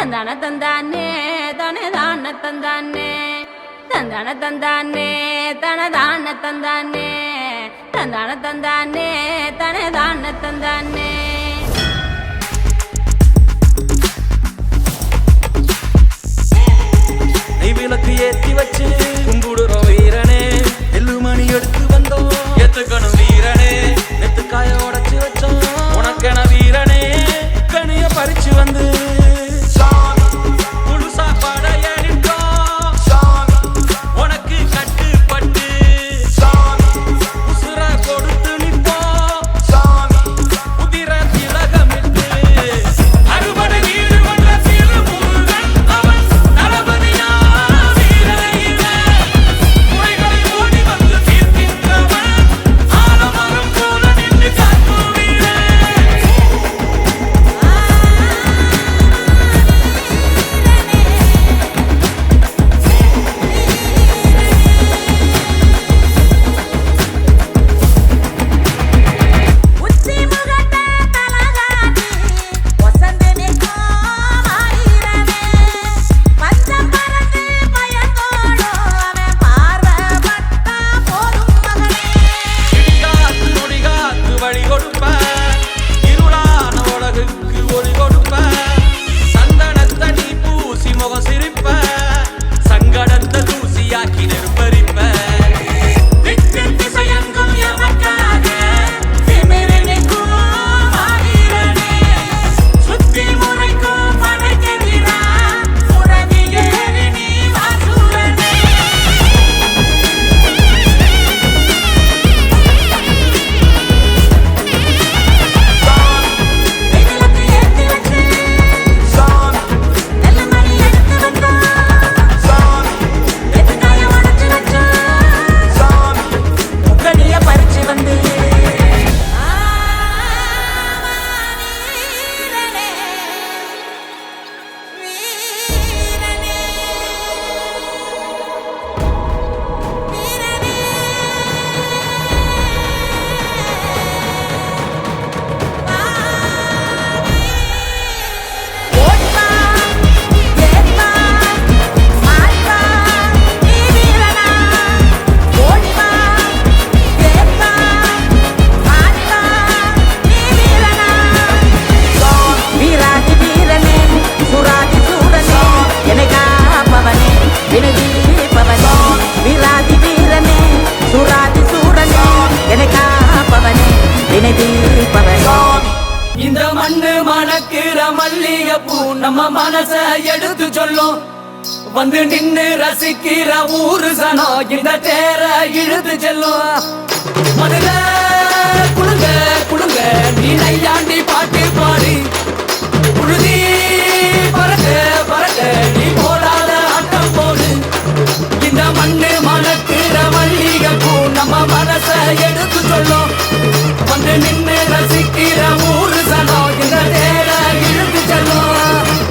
தந்தான தந்தானே தானே தான தந்தானே தந்தான தந்தானே தனதான தந்தானே தந்தான தந்தானே தானே தான தந்தானே விளக்கு ஏற்றி வச்சு கும்பிடுறோம் வீரனே எல்லுமணி எடுத்து வந்தோம் எத்துக்கணும் வீரனே நெத்துக்காய உடைச்சு வச்சோம் உனக்கென வீரனே கனிய பறிச்சு வந்து முழுசா படையடித்தோம் உனக்கு கட்டுப்பட்டு உசுர கொடுத்து நிற்போம் உதிர திலகமிட்டு அறுபடை வீடு கொண்ட திருமுருகன் அவன் தளபதியா இந்த மண்ணு மணக்கிற மல்லிகைப்பூ நம்ம மனச எடுத்து சொல்லும் வந்து நின்னு ரசிக்கிற ஊரு சனம் இந்த தேர இழுத்து செல்லும் மதுர குழுங்க குழுங்க நீ நையாண்டி பாட்டு பாடி புழுதி பறக்க பறக்க நீ போடாத ஆட்டம் போடு இந்த மண்ணு மணக்கிற மல்லிகைப்பூ நம்ம மனச எடுத்து சொல்லும் வந்து நின்னு ரசிக்கிற ஊரு சனம் இந்த தேர இழுத்து செல்லும்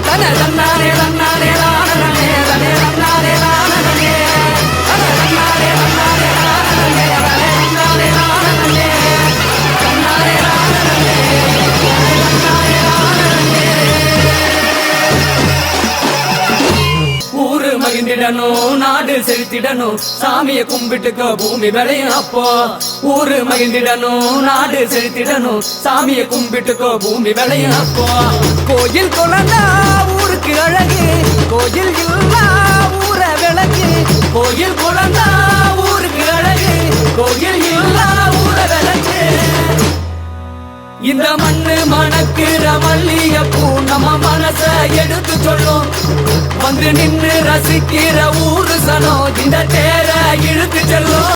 தனே தன்னாரே தன்னாரே தானே தனே தன்னாரே தானே தனே தன்னாரே தன்னாரே தானே தனே தன்னாரே தானே தன்னாரே தானே தன்னாரே தானே ஊரு மகிழ்ந்திடணும் நாடு செலுத்திடணும் சாமியை கும்பிட்டுக்க பூமி விளையும் அப்போ ஊரு மகிழ்ந்திடணும் நாடு செலுத்திடணும் சாமியை கும்பிட்டுக்கோ பூமி விளையும் அப்போ கோயில் குழந்தா ஊருக்கு அழகு கோயில் இல்லா ஊர விளக்கு கோயில் குழந்தா ஊருக்கு அழகு கோயில் இல்லா ஊர விளக்கு இந்த மண்ணு மணக்கிற மல்லிகைப்பூ நம்ம மனச எடுத்து சொல்லும் வந்து நின்னு ரசிக்கிற ஊரு சனம் இந்த தேர இழுத்து செல்லும்